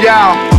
Yeah.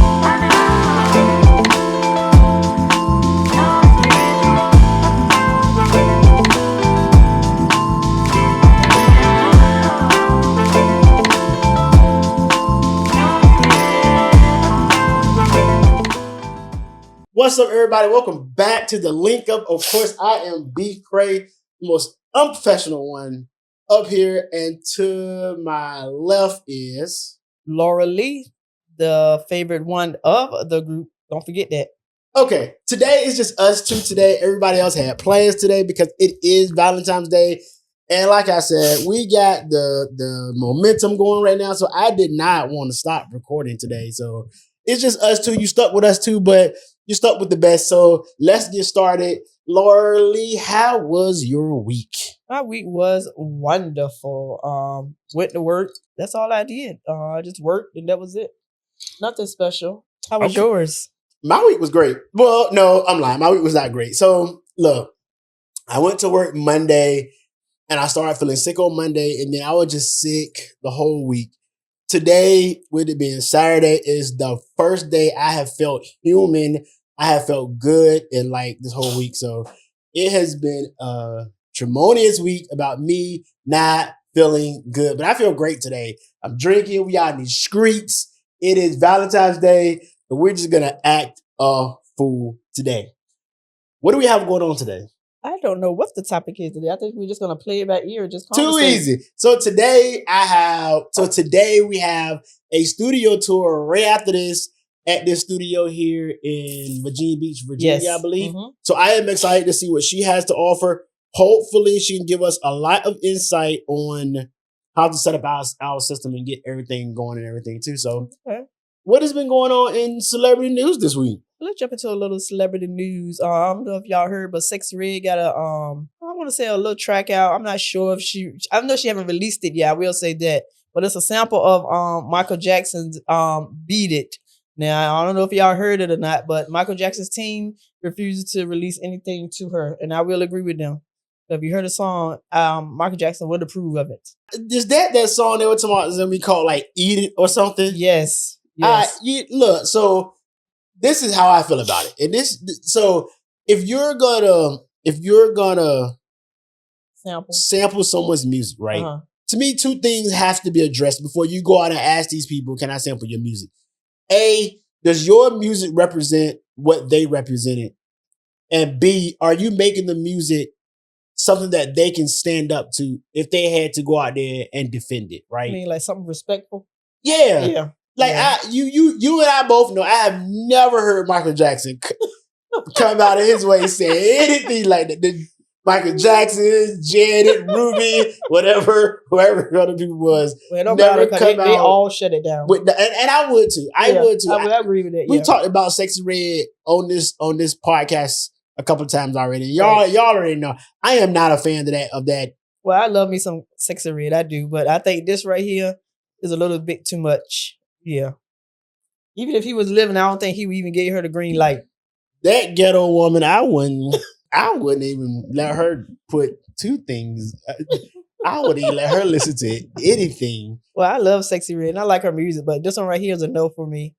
What's up, everybody? Welcome back to the Link Up. Of course, I am B. Cray, the most unprofessional one up here, and to my left is Laura Lee, the favorite one of the group. Don't forget that. Okay, today is just us two today. Everybody else had plans today because it is Valentine's Day. And like I said, we got the momentum going right now. So I did not want to stop recording today. So it's just us two. You stuck with us too, but you stuck with the best. So let's get started. Laura Lee, how was your week? My week was wonderful. Went to work. That's all I did. I just worked and that was it. Nothing special. How was yours? My week was great. Well, no, I'm lying. My week was not great. So look, I went to work Monday and I started feeling sick on Monday, and then I was just sick the whole week. Today, with it being Saturday, is the first day I have felt human. I have felt good in like this whole week. So it has been a tremendous week about me not feeling good. But I feel great today. I'm drinking. We out in these streets. It is Valentine's Day, and we're just going to act a fool today. What do we have going on today? I don't know what the topic is today. I think we're just gonna play it by ear. Just too easy. So today we have a studio tour right after this at this studio here in Virginia Beach, Virginia, yes. I believe. Mm-hmm. So I am excited to see what she has to offer. Hopefully, she can give us a lot of insight on how to set up our system and get everything going and everything too. So, What has been going on in celebrity news this week? Let's jump into a little celebrity news. I don't know if y'all heard, but Sexy Red got I want to say a little track out. I'm not sure if I know she haven't released it yet. I will say that, but it's a sample of Michael Jackson's "Beat It." Now I don't know if y'all heard it or not, but Michael Jackson's team refuses to release anything to her, and I will agree with them. So if you heard the song, Michael Jackson would approve of it. Is that song they were talking about is gonna be called like "Eat It" or something? Yes. Look, so. This is how I feel about it. So if you're gonna sample someone's music, right? Uh-huh. To me, two things have to be addressed before you go out and ask these people, can I sample your music? A, does your music represent what they represented? And B, are you making the music something that they can stand up to if they had to go out there and defend it, right? I mean, like something respectful? Yeah. Yeah. Like you and I both know, I have never heard Michael Jackson come out of his way and say anything like that. Michael Jackson, Janet, Ruby, whoever the other people was, never come out. They all shut it down. And I would too. I would too. I agree with that. We talked about Sexy Red on this podcast a couple of times already. Y'all already know. I am not a fan of that. Well, I love me some Sexy Red. I do, but I think this right here is a little bit too much. Yeah. Even if he was living, I don't think he would even give her the green light. That ghetto woman, I wouldn't even let her put two things. I wouldn't even let her listen to anything. Well, I love Sexy Red and I like her music, but this one right here is a no for me.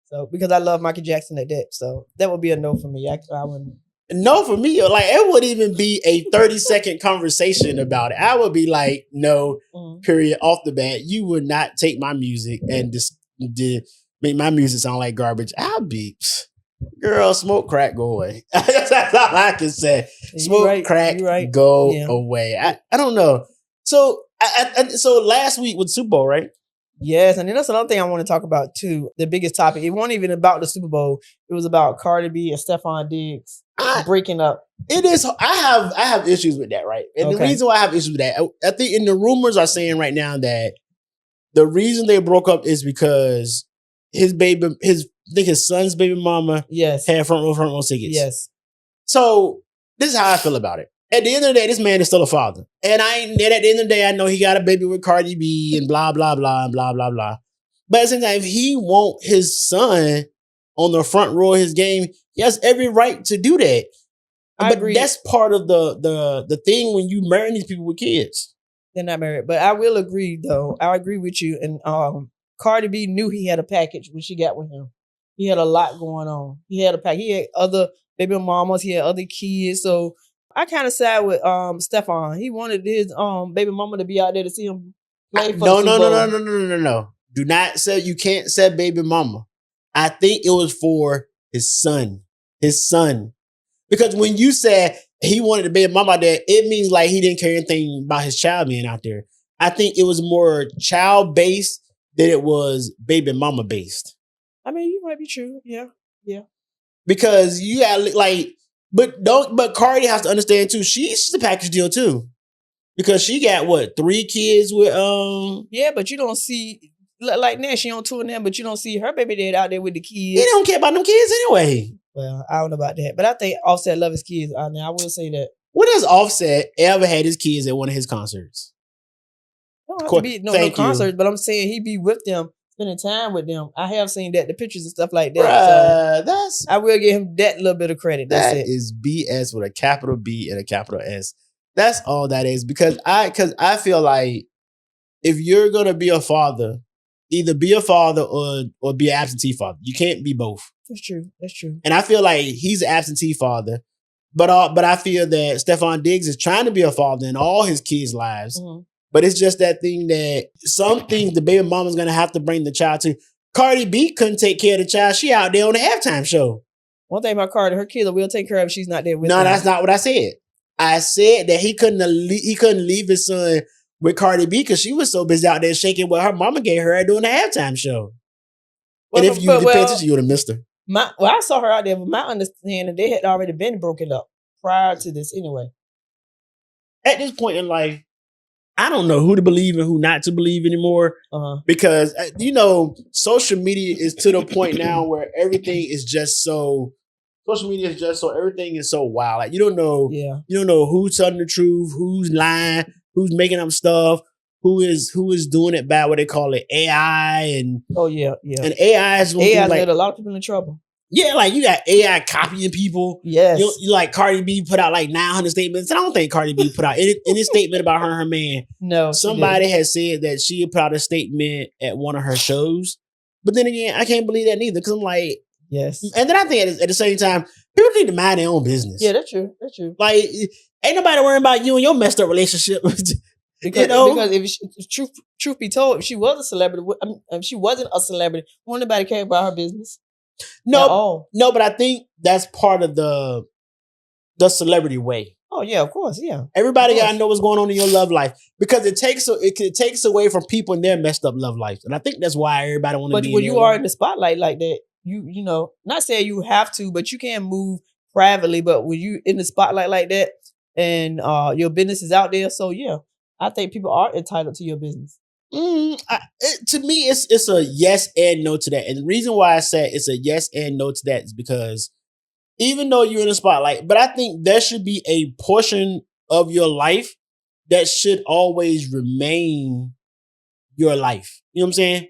So because I love Michael Jackson at that. So that would be a no for me. I wouldn't. No for me. Like it wouldn't even be a 30-second conversation about it. I would be like, no, period, off the bat. You would not take my music and just make my music sound like garbage. I'll be, girl, smoke crack, go away. That's all I can say. Smoke crack, go away. I don't know. So so last week with Super Bowl, right? Yes, and then that's another thing I want to talk about too. The biggest topic. It wasn't even about the Super Bowl. It was about Cardi B and Stefon Diggs breaking up. It is. I have issues with that, right? And the reason why I have issues with that, I think, and the rumors are saying right now that the reason they broke up is because his son's baby mama, had front row tickets. Yes. So this is how I feel about it. At the end of the day, this man is still a father. And at the end of the day, I know he got a baby with Cardi B and blah, blah, blah, and blah, blah, blah. But at the same time, if he want his son on the front row of his game, he has every right to do that. I agree. That's part of the thing when you marry these people with kids. They're not married. But I will agree, though. I agree with you. And Cardi B knew he had a package when she got with him. He had a lot going on. He had a pack. He had other baby mamas. He had other kids. So I kind of side with Stefon. He wanted his baby mama to be out there to see him play for the Super Bowl. No. Do not say, you can't say baby mama. I think it was for his son. His son. Because when you said he wanted the baby mama out there, it means like he didn't care anything about his child being out there. I think it was more child based than it was baby mama based. I mean, you might be true. Yeah. Because you got like, but Cardi has to understand too. She's the package deal too, because she got what 3 kids with Yeah, but you don't see like now she on tour now, but you don't see her baby dad out there with the kids. He don't care about them kids anyway. Well, I don't know about that, but I think Offset love his kids. I will say that. When has Offset ever had his kids at one of his concerts? Don't have to be no concerts, but I'm saying he be with them, spending time with them. I have seen that, the pictures and stuff like that. So I will give him that little bit of credit. That's it. Is BS with a capital B and a capital S. That's all that is. Because I feel like if you're gonna be a father, either be a father or be an absentee father. You can't be both. That's true. And I feel like he's an absentee father, but I feel that Stefon Diggs is trying to be a father in all his kids' lives. Mm-hmm. But it's just that thing that some things the baby mama's gonna have to bring the child to. Cardi B couldn't take care of the child. She out there on the halftime show. One thing about Cardi, her kids will take care of if she's not there with them. No, that's not what I said. I said that he couldn't leave his son with Cardi B because she was so busy out there shaking what her mama gave her during the halftime show. Well, and if you pay attention, you would have missed her. I saw her out there, but my understanding, they had already been broken up prior to this anyway. At this point in life, I don't know who to believe and who not to believe anymore. Because, social media is to the point now where everything is just so, social media is just so, everything is so wild. Like you don't know who's telling the truth, who's lying, who's making up stuff, who is doing it by what they call it AI and and AI is made a lot of people in trouble. Yeah, like you got AI copying people. Yes, you like Cardi B put out like 900 statements. I don't think Cardi B put out any statement about her and her man. No, somebody has said that she put out a statement at one of her shows, but then again, I can't believe that neither because I'm like, yes. And then I think at the same time, people need to mind their own business. Yeah, that's true. Like, ain't nobody worrying about you and your messed up relationship. Because if truth be told, if she was a celebrity, if she wasn't a celebrity, wouldn't nobody care about her business? No, but I think that's part of the celebrity way. Oh yeah, of course, yeah. Everybody gotta know what's going on in your love life because it takes away from people in their messed up love life, and I think that's why everybody want to be. But when you are in the spotlight like that, you know, not saying you have to, but you can move privately. But when you in the spotlight like that, and your business is out there, so yeah. I think people are entitled to your business. To me, it's a yes and no to that. And the reason why I said it's a yes and no to that is because even though you're in the spotlight, but I think there should be a portion of your life that should always remain your life. You know what I'm saying?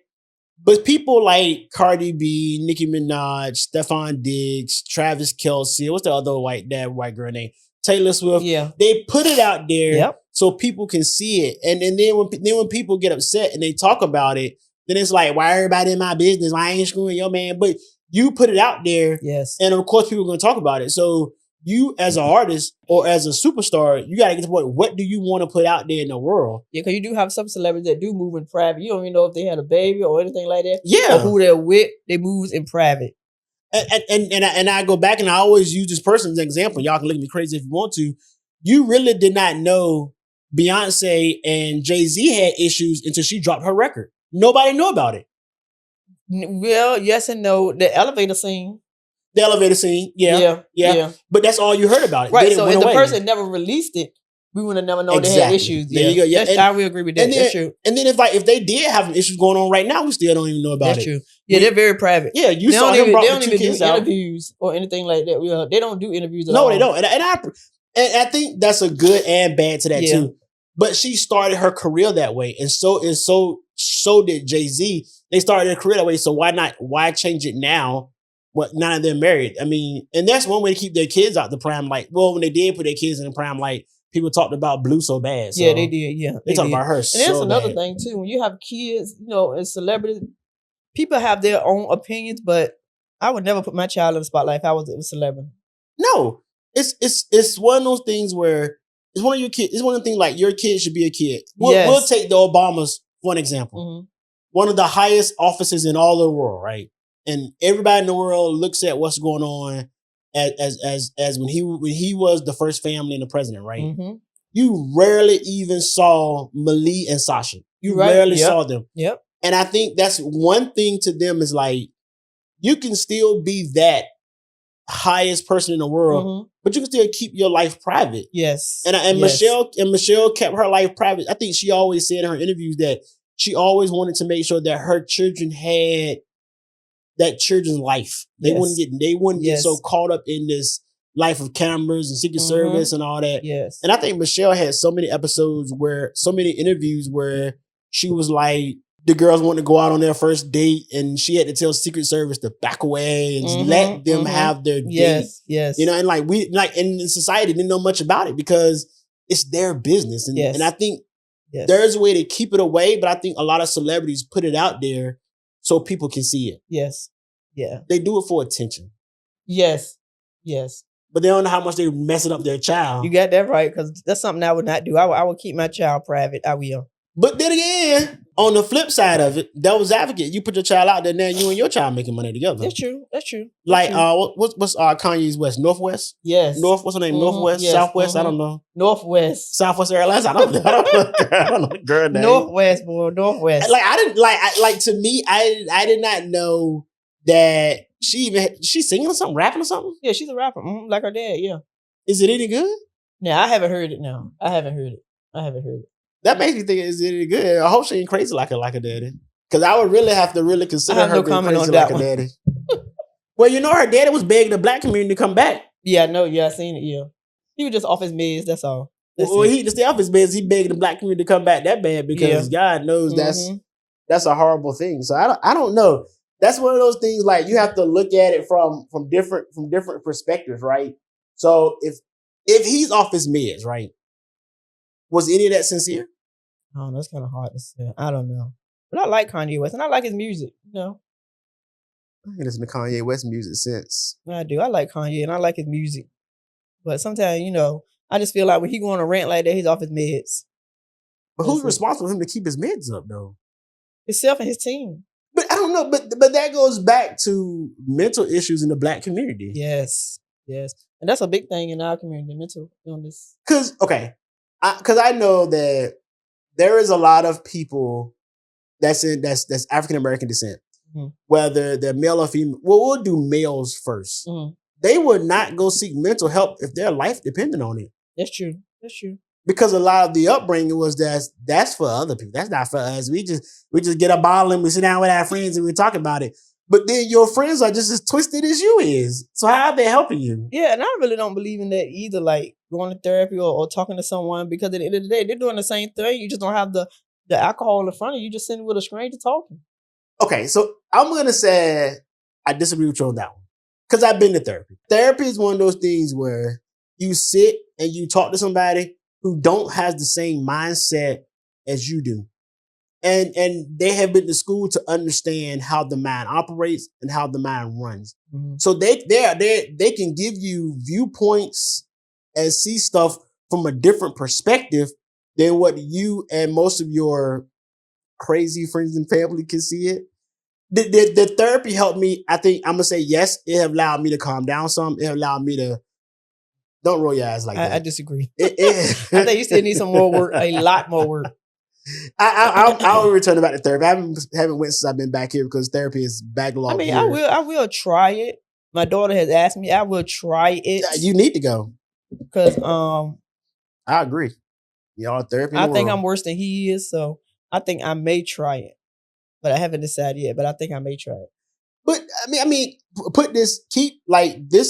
But people like Cardi B, Nicki Minaj, Stefon Diggs, Travis Kelce, what's the other white girl name? Taylor Swift. Yeah. They put it out there so people can see it. And then when people get upset and they talk about it, then it's like, why everybody in my business? Why I ain't screwing your man? But you put it out there. Yes. And of course people are going to talk about it. So you as an artist or as a superstar, you got to get to the point, what do you want to put out there in the world? Yeah, because you do have some celebrities that do move in private. You don't even know if they had a baby or anything like that. Yeah. Or who they're with, they move in private. And I go back and I always use this person as an example. Y'all can look at me crazy if you want to. You really did not know Beyonce and Jay-Z had issues until she dropped her record. Nobody knew about it. Well, yes and no. The elevator scene. Yeah. But that's all you heard about it. Right. So if the person never released it, we would have never known they had issues. There you go. Yeah. I will agree with that. That's true. And then if they did have issues going on right now, we still don't even know about it. That's true. Yeah, they're very private. Yeah, you saw him brought the two kids out. They don't even do interviews or anything like that. Yeah, they don't do interviews at No, all. they don't. And I think that's a good and bad to that too. But she started her career that way, and so did Jay-Z. They started their career that way, so why change it now? Now that they're married. I mean, and that's one way to keep their kids out the prime light. Well, when they did put their kids in the prime light, people talked about Blue so bad. So Yeah, they did. Yeah, they talked did. about her And so that's another bad. thing too. When you have kids, as celebrities, people have their own opinions, but I would never put my child in the spotlight if I was a celebrity. No, it's one of those things where it's one of your kids. It's one of the things like your kid should be a kid. We'll take the Obamas for an example. Mm-hmm. One of the highest offices in all the world, right? And everybody in the world looks at what's going on as when he was the first family and the president, right? Mm-hmm. You rarely even saw Malik and Sasha. You rarely saw them. Yep. And I think that's one thing to them is like, you can still be that highest person in the world, but you can still keep your life private. Yes. And Michelle kept her life private. I think she always said in her interviews that she always wanted to make sure that her children had that children's life. They wouldn't get so caught up in this life of cameras and Secret Service and all that. Yes. And I think Michelle had so many interviews where she was like, the girls want to go out on their first date and she had to tell Secret Service to back away and just let them have their date. Yes. And like in society didn't know much about it because it's their business. And I think there's a way to keep it away, but I think a lot of celebrities put it out there so people can see it. Yes. Yeah. They do it for attention. Yes. Yes. But they don't know how much they're messing up their child. You got that right, because that's something I would not do. I would keep my child private. I will. But then again, on the flip side of it, devil's advocate, you put your child out there, now you and your child making money together. That's true. Like, what's Kanye's West? Northwest? Yes. What's her name? Northwest? Yes. Southwest? I don't know. Northwest. Southwest Airlines? I don't know. I don't know the girl name. Northwest, boy. Northwest. To me, I did not know that she's singing or something, rapping or something? Yeah, she's a rapper. Like her dad, yeah. Is it any good? No, I haven't heard it now. I haven't heard it. That makes me think, is it any good? I hope she ain't crazy like a daddy. Because I would really have to consider her being crazy like a daddy. Well, her daddy was begging the black community to come back. Yeah, I know. Yeah, I seen it, yeah. He was just off his meds, that's all. He to stay off his meds, he begged the black community to come back that bad because God knows that's a horrible thing. So I don't know. That's one of those things like you have to look at it from different perspectives, right? So if he's off his meds, right? Was any of that sincere? Oh, that's kind of hard to say. I don't know. But I like Kanye West and I like his music, I ain't listened to Kanye West music since. I do. I like Kanye and I like his music. But sometimes, I just feel like when he go on a rant like that, he's off his meds. But who's responsible for him to keep his meds up, though? Himself and his team. But I don't know. But that goes back to mental issues in the black community. Yes. And that's a big thing in our community, mental illness. Because I know that there is a lot of people that's African American descent, whether they're male or female. Well, we'll do males first. Mm-hmm. They would not go seek mental help if their life depended on it. That's true. Because a lot of the upbringing was that's for other people. That's not for us. We just get a bottle and we sit down with our friends and we talk about it. But then your friends are just as twisted as you is. So how are they helping you? Yeah, and I really don't believe in that either, like going to therapy or talking to someone, because at the end of the day, they're doing the same thing. You just don't have the alcohol in front of you. You just sitting with a stranger talking. Okay, so I'm going to say I disagree with you on that one. Because I've been to therapy. Therapy is one of those things where you sit and you talk to somebody who don't have the same mindset as you do. And they have been to school to understand how the mind operates and how the mind runs. Mm-hmm. So they can give you viewpoints and see stuff from a different perspective than what you and most of your crazy friends and family can see it. The therapy helped me. I think I'm gonna say yes. It allowed me to calm down some. It allowed me to don't roll your eyes like that. I disagree. I think you still need some more work, a lot more work. I'll return about to therapy. I haven't went since I've been back here because therapy is backlogged. I mean, here. I will try it. My daughter has asked me. I will try it. You need to go because I agree. Y'all therapy. I think I'm worse than he is, so I think I may try it, but I haven't decided yet. But I think I may try it. But I mean, this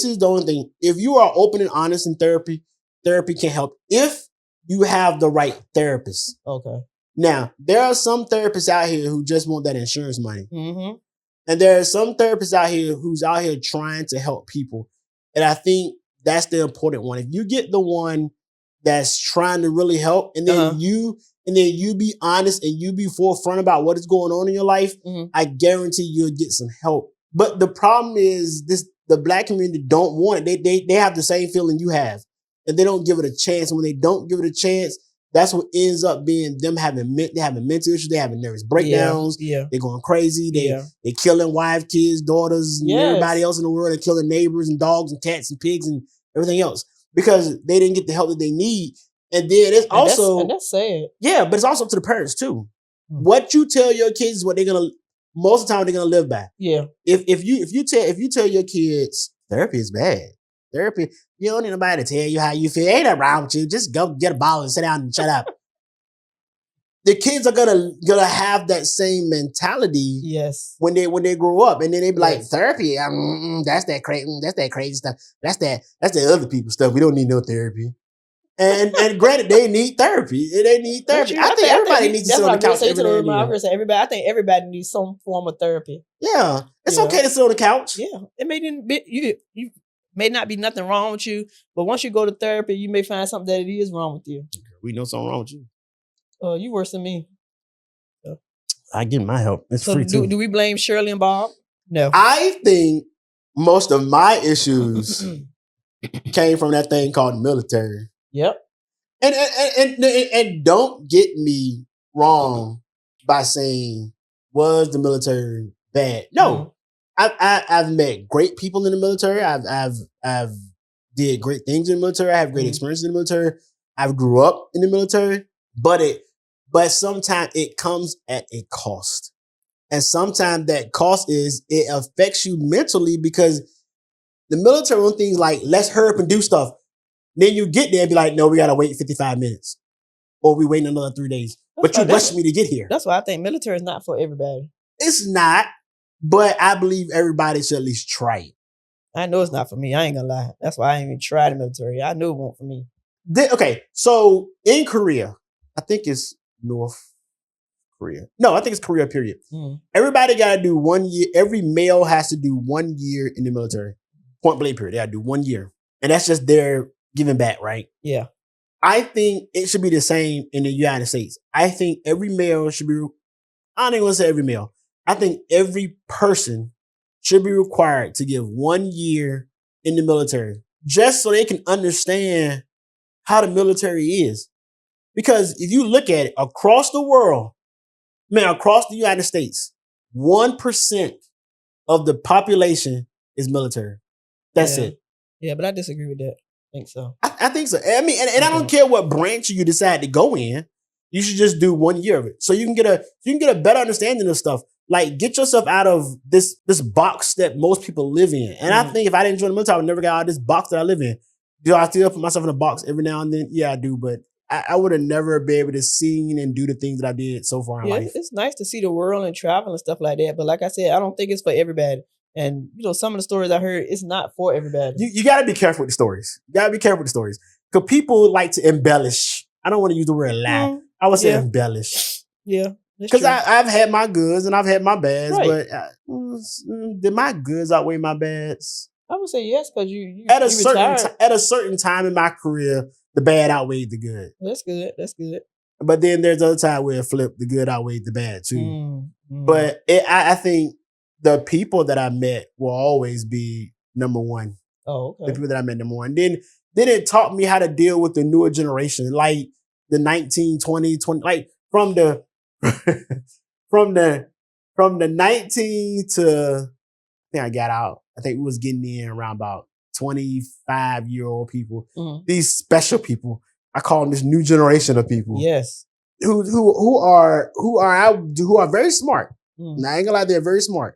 is the only thing. If you are open and honest in therapy, therapy can help if you have the right therapist. Okay. Now, there are some therapists out here who just want that insurance money. Mm-hmm. And there are some therapists out here who's out here trying to help people. And I think that's the important one. If you get the one that's trying to really help, and then you be honest and you be forefront about what is going on in your life, I guarantee you'll get some help. But the problem is the black community don't want it. They have the same feeling you have, and they don't give it a chance. And when they don't give it a chance, that's what ends up being them having mental issues. They having nervous breakdowns. Yeah. They're going crazy. They killing wives, kids, daughters, and everybody else in the world. They're killing neighbors and dogs and cats and pigs and everything else because they didn't get the help that they need. And then it's also that's sad. Yeah, but it's also to the parents too. What you tell your kids is what they're gonna most of the time they're gonna live by. Yeah. If you tell your kids therapy is bad. Therapy, you don't need nobody to tell you how you feel. Ain't nothing wrong with you. Just go get a ball and sit down and shut up. The kids are gonna have that same mentality. Yes. When they grow up, and then they be like, therapy, that's that crazy stuff. That's that other people's stuff. We don't need no therapy. And granted, they need therapy. They need therapy. I think everybody needs to sit on the couch every day. I think everybody needs some form of therapy. Yeah, it's okay to sit on the couch. Yeah, it you may not be nothing wrong with you, but once you go to therapy, you may find something that it is wrong with you. We know something wrong with you. You worse than me. So. I get my help. It's free too. Do we blame Shirley and Bob? No. I think most of my issues came from that thing called the military. Yep. And don't get me wrong by saying, was the military bad? No. I've met great people in the military. I've did great things in the military. I have great experiences in the military. I grew up in the military, but sometimes it comes at a cost. And sometimes that cost is it affects you mentally because the military on things like, let's hurry up and do stuff. Then you get there and be like, no, we got to wait 55 minutes. Or we waiting another 3 days. But you rushed me to get here. That's why I think military is not for everybody. It's not, but I believe everybody should at least try it. I know it's not for me. I ain't gonna lie. That's why I ain't even tried the military. I knew it wasn't for me. Okay, so in Korea, I think it's North Korea. No, I think it's Korea, period. Everybody got to do 1 year. Every male has to do 1 year in the military. Point blank period. They got to do 1 year. And that's just their giving back, right? Yeah. I think it should be the same in the United States. I think every male should be, I don't even want to say every male. I think every person should be required to give 1 year in the military just so they can understand how the military is. Because if you look at it across the world, across the United States, 1% of the population is military. That's it. Yeah, but I disagree with that. I think so. I think so. I mean, and I don't care what branch you decide to go in. You should just do 1 year of it, so you can get a better understanding of stuff. Like, get yourself out of this box that most people live in. And I think if I didn't join the military, I would never get out of this box that I live in. Do I still put myself in a box every now and then? Yeah, I do, but I would have never been able to see and do the things that I did so far in life. It's nice to see the world and travel and stuff like that, but like I said, I don't think it's for everybody. And, some of the stories I heard, it's not for everybody. You got to be careful with the stories. You got to be careful with the stories. Because people like to embellish. I don't want to use the word lie. I would say embellish. Yeah. Because I've had my goods and I've had my bads, but did my goods outweigh my bads? I would say yes, because you at a certain time in my career, the bad outweighed the good. That's good. That's good. But then there's other time where it flipped, the good outweighed the bad too. But I think the people that I met will always be number one. Oh, okay. The people that I met number one. Then it taught me how to deal with the newer generation, like the 19, 20, like from the from the 19 to, I think I got out. I think we was getting in around about 25-year-old people. These special people. I call them this new generation of people. Yes. Who are very smart. Now, I ain't gonna lie, they're very smart.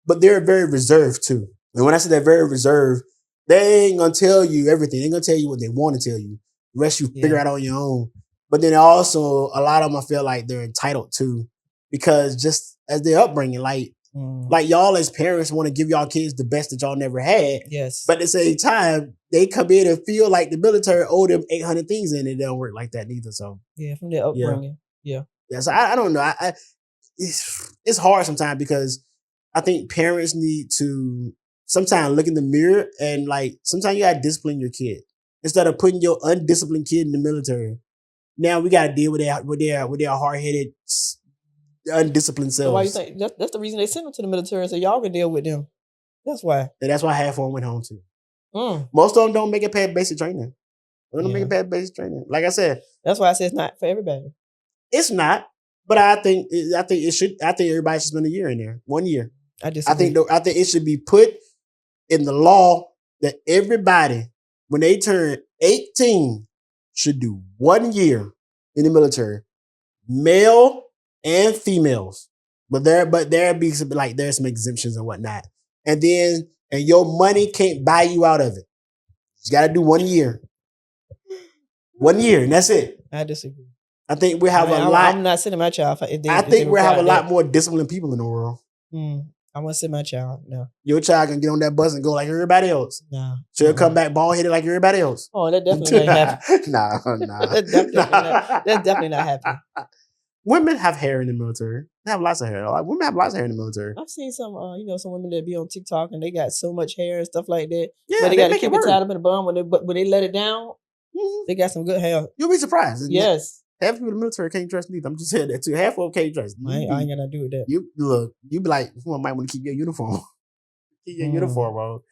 But they're very reserved too. And when I say they're very reserved, they ain't gonna tell you everything. They ain't gonna tell you what they want to tell you. The rest you figure out on your own. But then also, a lot of them I feel like they're entitled to, because just as their upbringing, like y'all as parents want to give y'all kids the best that y'all never had. Yes. But at the same time, they come in and feel like the military owe them 800 things, and it don't work like that neither. So from their upbringing. Yeah. So I don't know. It's hard sometimes, because I think parents need to sometimes look in the mirror and, like, sometimes you gotta discipline your kid. instead of putting your undisciplined kid in the military. Now we got to deal with their hard-headed, undisciplined So why you selves. think that's the reason they sent them to the military, so y'all can deal with them? That's why. And that's why half of them went home too. Most of them don't make it past basic training. They don't make it past basic training. Like I said, that's why I said it's not for everybody. It's not, but I think it should. I think everybody should spend a year in there, 1 year. I think it should be put in the law that everybody, when they turn 18, should do 1 year in the military, male and females. But there be some, like there's some exemptions and whatnot, and your money can't buy you out of it. You got to do 1 year, 1 year, and that's it. I disagree. I think we have a lot. I'm not sending my child. I think we have a lot more disciplined people in the world. I want to send my child. No. Your child can get on that bus and go like everybody else. No. She'll come back bald-headed like everybody else. Oh, that definitely ain't happening. Nah. That's definitely not happening. Women have hair in the military. They have lots of hair. Like, women have lots of hair in the military. I've seen some women that be on TikTok and they got so much hair and stuff like that. Yeah, but they got to keep it tied up in the bun when they let it down. They got some good hair. You'll be surprised. Yes. Half of people in the military can't trust neither. I'm just saying that too. Half of them can't trust. I ain't got nothing to do with that. You be like, I might want to keep your uniform. Keep your uniform, bro.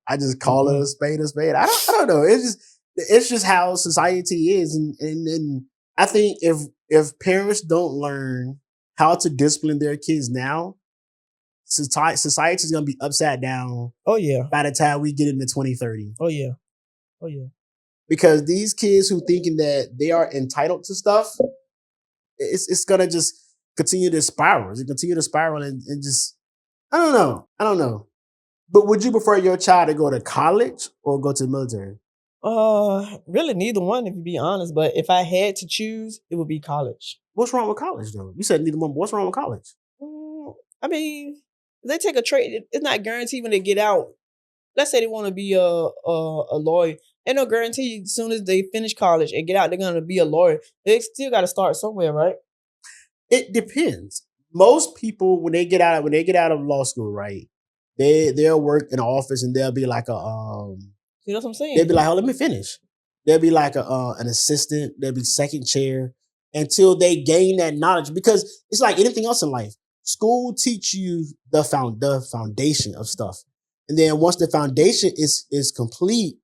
I just call it a spade a spade. I don't know. It's just how society is, and I think if parents don't learn how to discipline their kids now, society is gonna be upside down. Oh yeah. By the time we get into 2030. Oh yeah. Because these kids who thinking that they are entitled to stuff, it's gonna just continue to spiral. It's continue to spiral and just I don't know. But would you prefer your child to go to college or go to the military? Really neither one, if you be honest. But if I had to choose, it would be college. What's wrong with college though? You said neither one. But what's wrong with college? I mean, they take a trade. It's not guaranteed when they get out. Let's say they want to be a lawyer. Ain't no guarantee as soon as they finish college and get out, they're gonna be a lawyer. They still got to start somewhere, right? It depends. Most people, when they get out of law school, right, they'll work in an office and they'll be like a See, that's what I'm saying. They'll be like, oh, let me finish. They'll be like an assistant. They'll be second chair until they gain that knowledge. Because it's like anything else in life. School teach you the foundation of stuff, and then once the foundation is complete,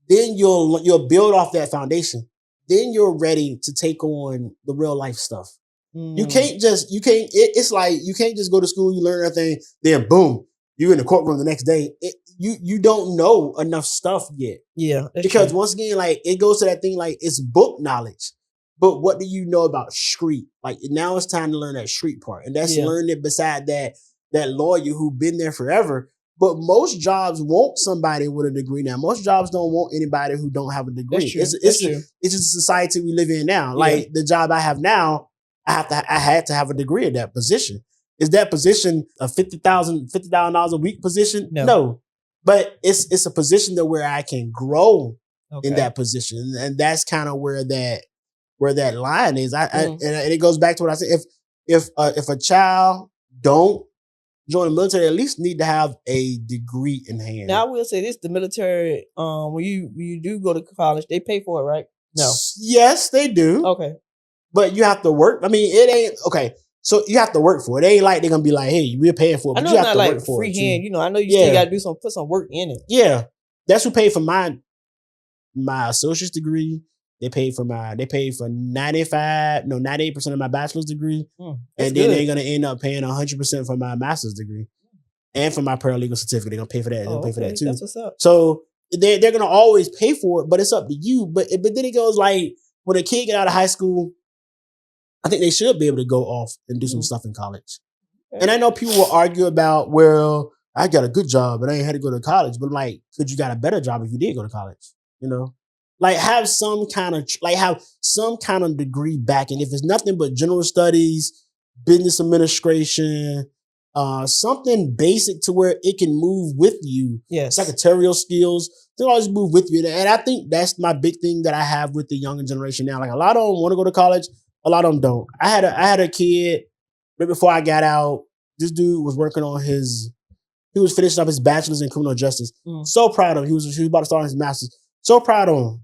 then you'll build off that foundation. Then you're ready to take on the real life stuff. It's like you can't just go to school, you learn everything, then boom, you're in the courtroom the next day. You don't know enough stuff yet. Yeah. Because once again, like it goes to that thing, like it's book knowledge. But what do you know about street? Like now it's time to learn that street part. And that's learning it beside that lawyer who been there forever. But most jobs want somebody with a degree now. Most jobs don't want anybody who don't have a degree. It's just the society we live in now. Like the job I have now, I had to have a degree in that position. Is that position a $50,000 a week position? No. But it's a position where I can grow in that position. And that's kind of where that line is. And it goes back to what I said. If a child don't join the military, at least need to have a degree in hand. Now I will say this: the military, when you do go to college, they pay for it, right? No. Yes, they do. Okay. But you have to work. I mean, it ain't okay. So you have to work for it. It ain't like they're gonna be like, "Hey, we're paying for it." But I know you it's have not to like work for free it hand. too. You know, I know you still got to put some work in it. Yeah, that's who paid for my associate's degree. They paid for 98% of my bachelor's degree. And then they're going to end up paying 100% for my master's degree and for my paralegal certificate. They're going to pay for that. They'll pay for that too. That's what's up. So they're going to always pay for it, but it's up to you. But then it goes like, when a kid get out of high school, I think they should be able to go off and do some stuff in college. Okay. And I know people will argue about, well, I got a good job, but I ain't had to go to college. But I'm like, could you got a better job if you did go to college? You know? Like have some kind of degree back. And if it's nothing but general studies, business administration, something basic to where it can move with you. Yes. Secretarial skills, they'll always move with you. And I think that's my big thing that I have with the younger generation now. Like a lot of them want to go to college, a lot of them don't. I had a kid right before I got out. This dude was working on he was finishing up his bachelor's in criminal justice. So proud of him. He was about to start his master's. So proud of him.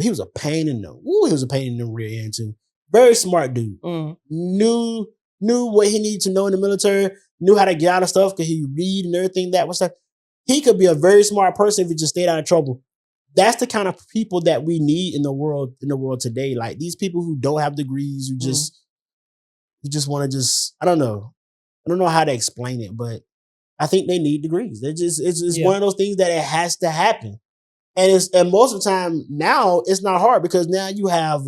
He was a pain in the he was a pain in the rear end too. Very smart dude. Knew what he needed to know in the military. Knew how to get out of stuff because he read and everything that was stuff. He could be a very smart person if he just stayed out of trouble. That's the kind of people that we need in the world today. Like these people who don't have degrees, who just want to I don't know. I don't know how to explain it, but I think they need degrees. It's one of those things that it has to happen. And most of the time now it's not hard because now you have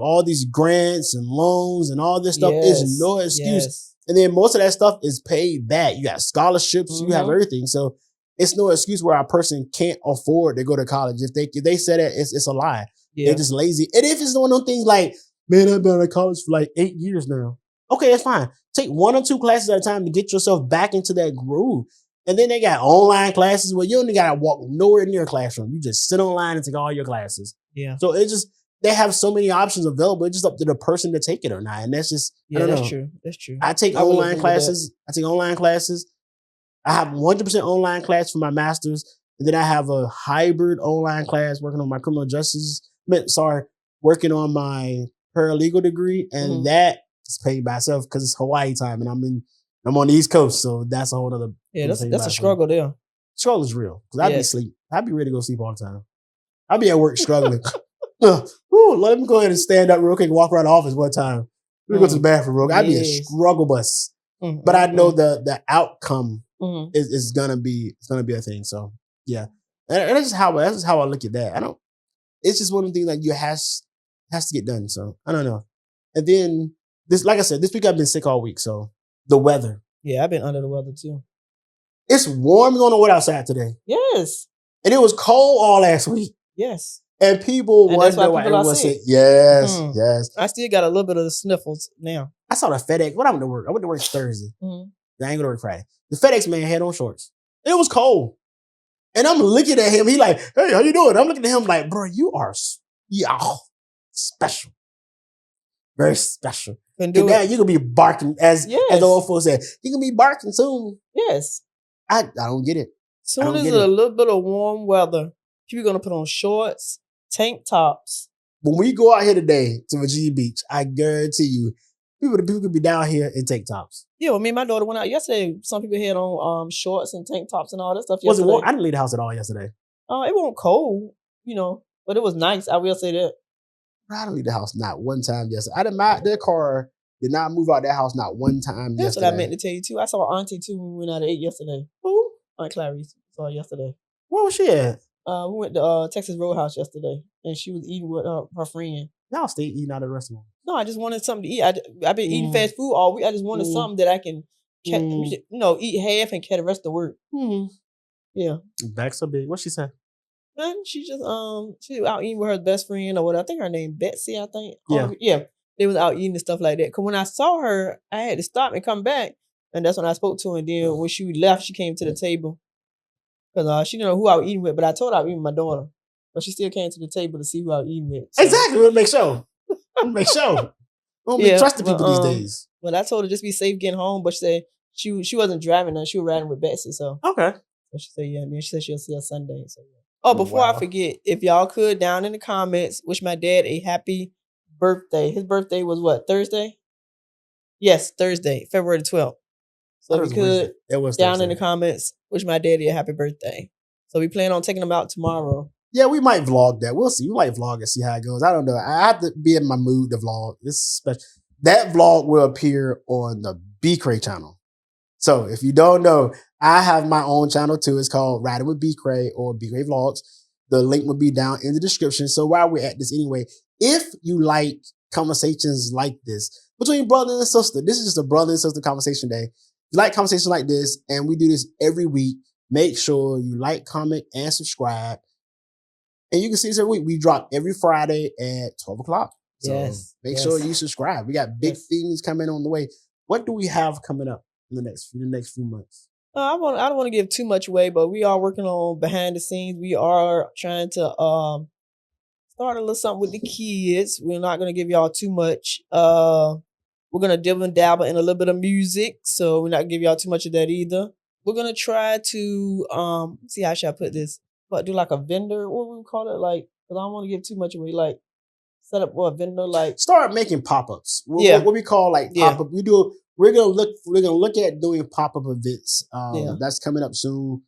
all these grants and loans and all this stuff. Is no excuse. Yes. And then most of that stuff is paid back. You got scholarships, you have everything. So it's no excuse where a person can't afford to go to college. If they said it, it's a lie. Yeah. They're just lazy. And if it's one of those things like, man, I've been out of college for like 8 years now. Okay, that's fine. Take 1 or 2 classes at a time to get yourself back into that groove. And then they got online classes where you only got to walk nowhere near a classroom. You just sit online and take all your classes. Yeah. So they have so many options available. It's just up to the person to take it or not. And that's just, I don't know. True. That's true. I take online classes. I have 100% online class for my master's. And then I have a hybrid online class working on my working on my paralegal degree. And that is paid by itself because it's Hawaii time and I'm on the East Coast. So that's a whole other. Yeah, that's a struggle there. Struggle is real. Because I'd be asleep. I'd be ready to go sleep all the time. I'd be at work struggling. Let me go ahead and stand up real quick and walk around the office one time. Let me go to the bathroom real quick. I'd be a struggle bus. But I know the outcome is gonna be a thing. So yeah. And that's just how I look at that. It's just one of the things that has to get done. So I don't know. And then like I said, this week I've been sick all week. So the weather. Yeah, I've been under the weather too. It's warm going on outside today. Yes. And it was cold all last week. Yes. And people wonder why everyone said, yes. I still got a little bit of the sniffles now. I saw the FedEx. When I went to work, Thursday. I ain't going to work Friday. The FedEx man had on shorts. It was cold. And I'm looking at him. He like, hey, how you doing? I'm looking at him like, bro, you are special. Very special. And now you're going to be barking, as the old folks said. You're going to be barking soon. Yes. I don't get it. Soon as a little bit of warm weather, people are going to put on shorts, tank tops. When we go out here today to Virginia Beach, I guarantee you, people could be down here in tank tops. Yeah, well, me and my daughter went out yesterday. Some people had on shorts and tank tops and all that stuff yesterday. Was it warm? I didn't leave the house at all yesterday. It wasn't cold, but it was nice. I will say that. I didn't leave the house not one time yesterday. Their car did not move out that house not one time yesterday. That's what I meant to tell you too. I saw Auntie too when we went out to eat yesterday. Who? Aunt Clarice. Saw her yesterday. Where was she at? We went to Texas Roadhouse yesterday, and she was eating with her friend. Y'all stay eating out of the restaurant. No, I just wanted something to eat. I've been eating fast food all week. I just wanted something that I can, eat half and carry the rest of the work. Yeah. Back so big. What she say? And she just she was out eating with her best friend or whatever. I think her name Betsy. I think. Yeah. They was out eating and stuff like that. Cause when I saw her, I had to stop and come back, and that's when I spoke to her. And then when she left, she came to the table. Because she didn't know who I was eating with, but I told her I was eating with my daughter. But she still came to the table to see who I was eating with. So. Exactly. We'll make sure. Don't be trusting people these days. But I told her just be safe getting home. But she said she wasn't driving her. She was riding with Betsy. So okay. So she said, yeah. And then she said she'll see us Sunday. So yeah. Oh, before I forget, if y'all could, down in the comments, wish my dad a happy birthday. His birthday was what, Thursday? Yes, Thursday, February 12th. So if you could, down in the comments, wish my daddy a happy birthday. So we plan on taking him out tomorrow. Yeah, we might vlog that. We'll see. We might vlog and see how it goes. I don't know. I have to be in my mood to vlog. This is special. That vlog will appear on the B Cray channel. So if you don't know, I have my own channel too. It's called Riding with B Cray or B Cray Vlogs. The link will be down in the description. So while we're at this anyway, if you like conversations like this between brother and sister, this is just a brother and sister conversation day. If you like conversations like this, and we do this every week, make sure you like, comment, and subscribe. And you can see this every week. We drop every Friday at 12 o'clock. So make sure you subscribe. We got big things coming on the way. What do we have coming up in the next few months? I don't want to give too much away, but we are working on behind the scenes. We are trying to start a little something with the kids. We're not going to give y'all too much. We're going to dibble and dabble in a little bit of music, so we're not going to give y'all too much of that either. We're going to try to, see how should I put this? do like a vendor. What would we call it? Like, because I don't want to give too much away. Like, set up a vendor. Like, Start making pop-ups. Yeah. What we call like Yeah. pop-up. We're gonna look at doing pop-up events. Yeah. That's coming up soon.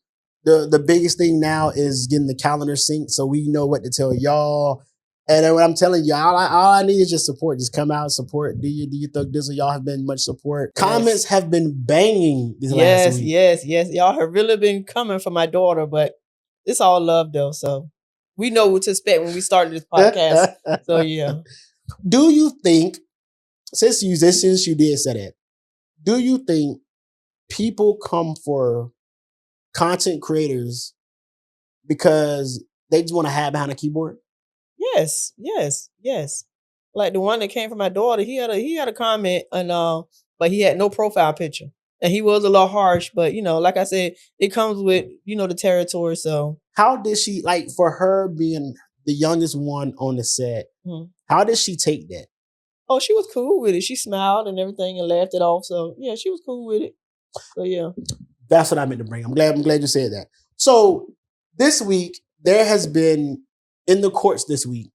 The biggest thing now is getting the calendar synced so we know what to tell y'all. And then what I'm telling you, all I need is just support. Just come out, support. Do you Thug Dizzle? Y'all have been much support. Yes. Comments have been banging this last week. Yes. Y'all have really been coming for my daughter, but it's all love though. So we know what to expect when we started this podcast. So yeah. Do you think, since you did say that, do you think people come for content creators because they just want to hide behind a keyboard? Yes. Like the one that came from my daughter, he had a comment and but he had no profile picture. And he was a little harsh, but like I said, it comes with, the territory. So how did she, like, for her being the youngest one on the set, how did she take that? Oh, she was cool with it. She smiled and everything and laughed it off. So yeah, she was cool with it. So yeah. That's what I meant to bring. I'm glad you said that. So this week, there has been, in the courts this week,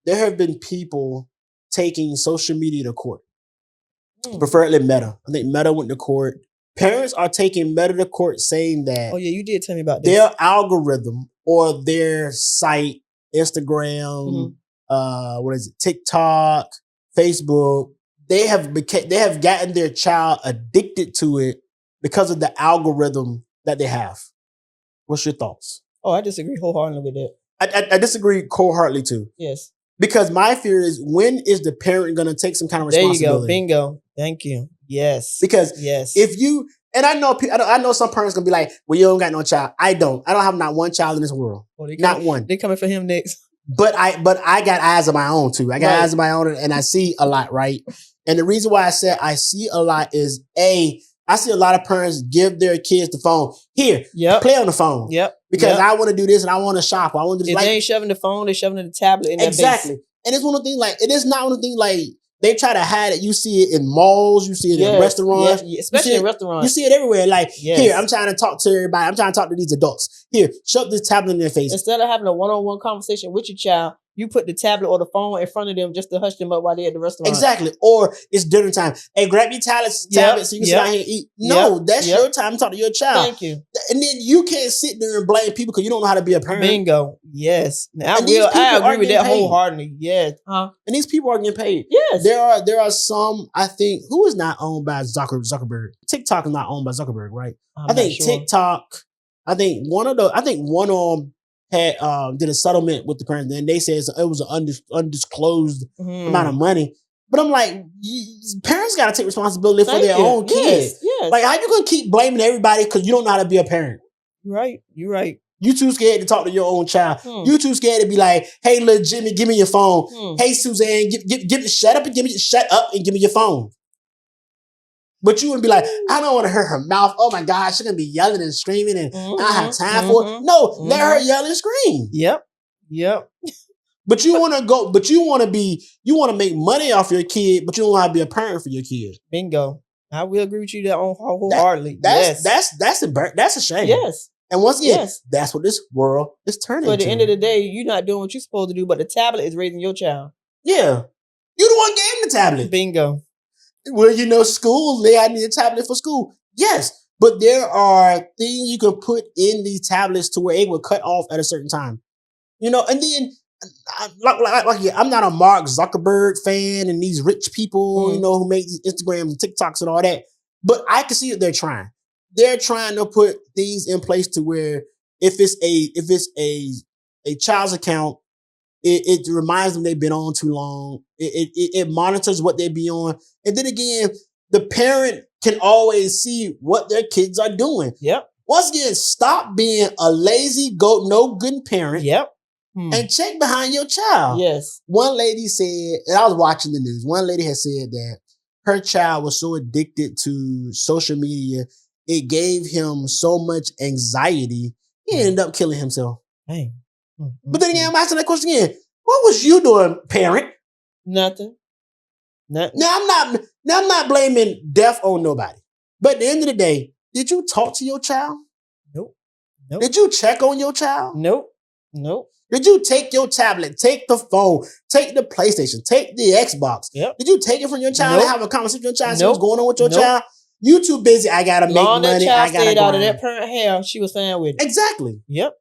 there have been people taking social media to court. Preferably Meta. I think Meta went to court. Parents are taking Meta to court saying that, oh yeah, you did tell me about this. Their algorithm or their site, Instagram, TikTok, Facebook, they have gotten their child addicted to it because of the algorithm that they have. What's your thoughts? Oh, I disagree wholeheartedly with that. I disagree wholeheartedly too. Yes. Because my fear is, when is the parent going to take some kind of responsibility? There you go. Bingo. Thank you. Yes. Because if you, and I know some parents going to be like, well, you don't got no child. I don't have not one child in this world. Not one. They're coming for him next. But I got eyes of my own too. I got eyes of my own, and I see a lot, right? And the reason why I said I see a lot is, I see a lot of parents give their kids the phone. Here, play on the phone. Because I want to do this and I want to shop. I want to do this. If they ain't shoving the phone, they're shoving the tablet in exactly. Face. And it's one of the things, like, it is not one of the things, like, they try to hide it. You see it in malls. You see it in restaurants. Especially in restaurants. You see it everywhere. Like, here, I'm trying to talk to everybody. I'm trying to talk to these adults. Here, shove this tablet in their face. Instead of having a one-on-one conversation with your child, you put the tablet or the phone in front of them just to hush them up while they're at the restaurant. Exactly. Or it's dinner time. Hey, grab your tablet so you can sit down here and eat. No, that's your time to talk to your child. Thank you. And then you can't sit there and blame people because you don't know how to be a parent. Bingo. Yes. Now, I agree with that wholeheartedly. Yes. And these people are getting paid. Yes. There are some, I think, who is not owned by Zuckerberg. TikTok is not owned by Zuckerberg, right? I think TikTok, I think one of them had did a settlement with the parents, and they said it was an undisclosed amount of money. But I'm like, parents got to take responsibility for their own kids. Yes. Like, how you gonna keep blaming everybody because you don't know how to be a parent? You're right. You too scared to talk to your own child. You too scared to be like, hey, little Jimmy, give me your phone. Hey, Suzanne, shut up and give me your phone. But you would be like, I don't want to hurt her mouth. Oh my gosh, she's gonna be yelling and screaming, and I don't have time for it. No, let her yell and scream. Yep. But you want to make money off your kid, but you don't want to be a parent for your kid. Bingo. I will agree with you that wholeheartedly. That's a shame. Yes. And once again, that's what this world is turning into. So at the into. end of the day, you're not doing what you're supposed to do, but the tablet is raising your child. Yeah. You the one gave him the tablet. Bingo. Well, school, I need a tablet for school. Yes, but there are things you can put in these tablets to where it will cut off at a certain time. And then, I'm not a Mark Zuckerberg fan and these rich people, who make these Instagrams and TikToks and all that. But I can see that they're trying. They're trying to put things in place to where if it's a child's account, it reminds them they've been on too long. It monitors what they be on. And then again, the parent can always see what their kids are doing. Yep. Once again, stop being a lazy, no good parent. Yep. And check behind your child. Yes. One lady said, and I was watching the news, one lady had said that her child was so addicted to social media, it gave him so much anxiety, he ended up killing himself. Hey. But then again, I'm asking that question again. What was you doing, parent? Nothing. Now I'm not blaming death on nobody. But at the end of the day, did you talk to your child? Nope. Nope. Did you check on your child? Nope. Did you take your tablet, take the phone, take the PlayStation, take the Xbox? Yep. Did you take it from your child and have a conversation with your child, see what's going on with your child? You too busy. I gotta make Long money. that child I gotta stayed out of grind. that parent hair, she was fine with it. Exactly. Yep.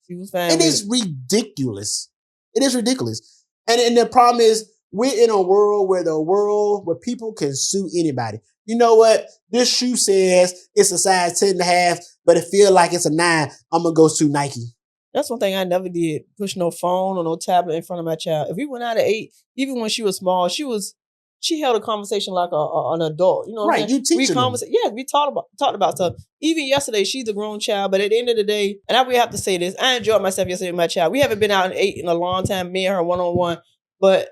She was fine It with is ridiculous. It is ridiculous. And the problem is we're in a world where people can sue anybody. You know what? This shoe says it's a size 10.5, but it feels like it's a 9. I'm gonna go sue Nike. That's one thing I never did. Push no phone or no tablet in front of my child. If we went out at 8, even when she was small, she held a conversation like an adult. You know what I'm saying? You teaching them. Yeah, we talked about stuff. Even yesterday, she's a grown child, but at the end of the day, and I will have to say this, I enjoyed myself yesterday with my child. We haven't been out and ate in a long time, me and her one-on-one, but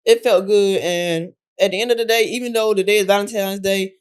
it felt good. And at the end of the day, even though today is Valentine's Day,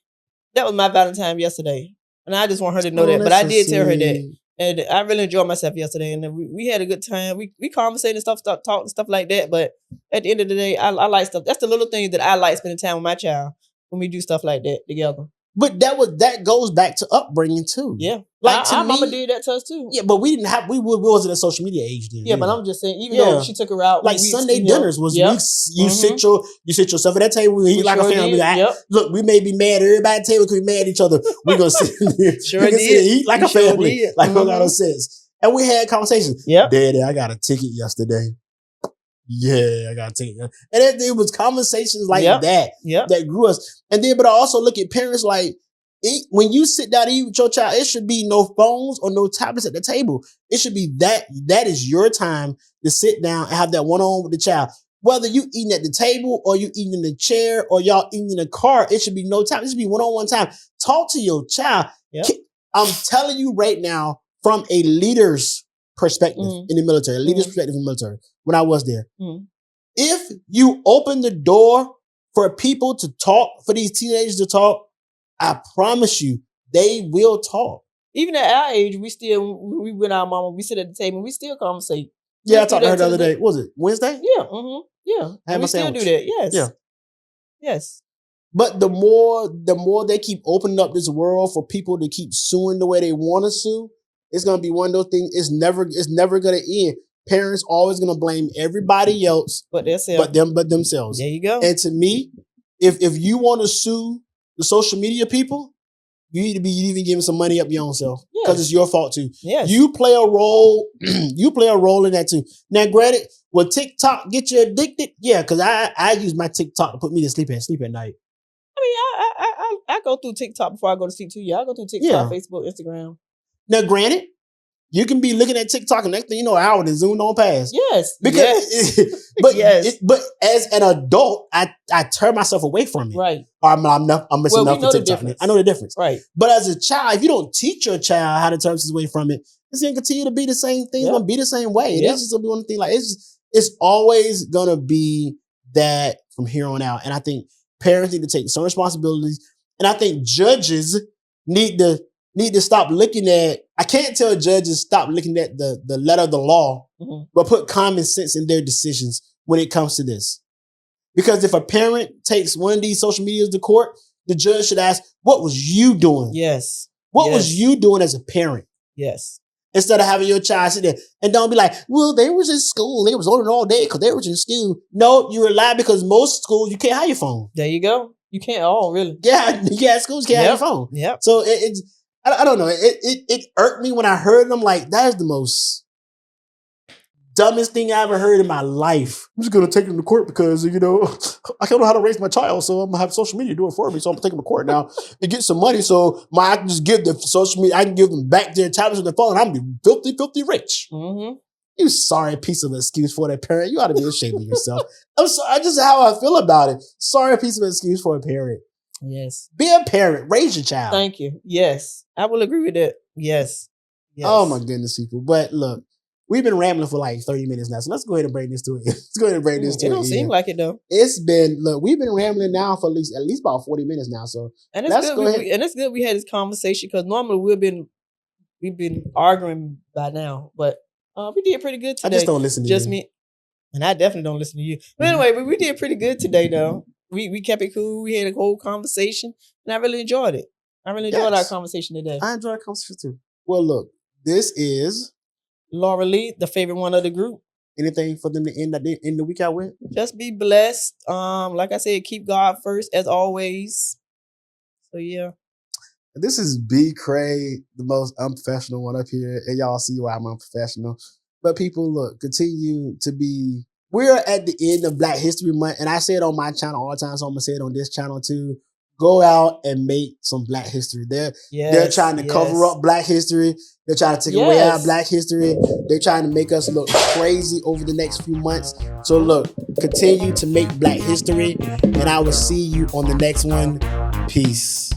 that was my Valentine yesterday. And I just want her to know that. But I did tell her that. And I really enjoyed myself yesterday, and we had a good time. We conversated and stuff, talked and stuff like that. But at the end of the day, I like stuff. That's the little things that I like spending time with my child when we do stuff like that together. But that goes back to upbringing too. Yeah, like our mama did that to us too. Yeah, but we wasn't a social media age then. Yeah, but I'm just saying, even though she took her out, like Sunday dinners was you sit yourself at that table, we eat like a family. Look, we may be mad, everybody at the table could be mad at each other. We're gonna sit there, sit and eat like a family, like no got no sense. And we had conversations. Yeah, Daddy, I got a ticket yesterday. Yeah, I got a ticket. And it was conversations like that grew us. And then, but I also look at parents like, when you sit down to eat with your child, it should be no phones or no tablets at the table. It should be that is your time to sit down and have that one-on-one with the child. Whether you eating at the table or you eating in the chair or y'all eating in the car, it should be no time. It should be one-on-one time. Talk to your child. Yep. I'm telling you right now, from a leader's perspective in the military, perspective in the military, when I was there, if you open the door for people to talk, for these teenagers to talk, I promise you, they will talk. Even at our age, we with our mama, we sit at the table and we still conversate. Yeah, I talked to her the other day. What was it Wednesday? Yeah, yeah. I had my still sandwich. Do that. Yes. Yeah. Yes. But the more they keep opening up this world for people to keep suing the way they want to sue, it's gonna be one of those things. It's never gonna end. Parents always gonna blame everybody else but themselves. There you go. And to me, if you want to sue the social media people, you need to be even giving some money up your own self because it's your fault too. Yes. You play a role. You play a role in that too. Now, granted, will TikTok get you addicted? Yeah, because I use my TikTok to put me to sleep at night. I mean, I go through TikTok before I go to sleep too. Yeah, I go through TikTok, Facebook, Instagram. Now, granted, you can be looking at TikTok and next thing you know, an hour and zoomed on past. Yes. But as an adult, I turn myself away from it. Right. Or I'm missing enough for TikTok. I know the difference. Right. But as a child, if you don't teach your child how to turn themselves away from it, it's gonna continue to be the same thing. It's gonna be the same way. It's just gonna be one thing. Like it's always gonna be that from here on out. And I think parents need to take some responsibilities. And I think judges need to stop looking at, I can't tell judges stop looking at the letter of the law, but put common sense in their decisions when it comes to this. Because if a parent takes one of these social medias to court, the judge should ask, what was you doing? Yes. What was you doing as a parent? Yes. Instead of having your child sit there and don't be like, well, they was in school. They was on it all day because they were in school. No, you rely because most schools, you can't have your phone. There you go. You can't. Oh, really? Yeah, schools can't have your phone. Yep. So I don't know. It irked me when I heard them. Like, that is the most dumbest thing I ever heard in my life. I'm just going to take them to court because, I don't know how to raise my child. So I'm going to have social media do it for me. So I'm going to take them to court now and get some money. So I can just give the social media, I can give them back their tablets and their phone. And I'm going to be filthy rich. Mm-hmm. You sorry piece of excuse for that parent. You ought to be ashamed of yourself. I'm sorry. Just how I feel about it. Sorry piece of excuse for a parent. Yes. Be a parent. Raise your child. Thank you. Yes. I will agree with that. Yes. Oh my goodness, people. But look, we've been rambling for like 30 minutes now. So let's go ahead and bring this to it. It don't seem like it though. We've been rambling now for at least about 40 minutes now. So and it's good. And it's good we had this conversation because normally we've been arguing by now, but we did pretty good today. I just don't listen to you. Just me. And I definitely don't listen to you. But anyway, we did pretty good today though. We kept it cool. We had a whole conversation and I really enjoyed it. I really enjoyed our conversation today. I enjoyed our conversation too. Well, look, This is Laura Lee, the favorite one of the group. anything for them to end the week out with. Just be blessed. Like I said, keep God first as always. So yeah. This is B. Craig, the most unprofessional one up here, and y'all see why I'm unprofessional. But people, look, continue to be. We're at the end of Black History Month, and I say it on my channel all the time, so I'm gonna say it on this channel too. Go out and make some Black history. They're trying to cover up Black history. They're trying to take away our Black history. They're trying to make us look crazy over the next few months. So look, continue to make Black history, and I will see you on the next one. Peace.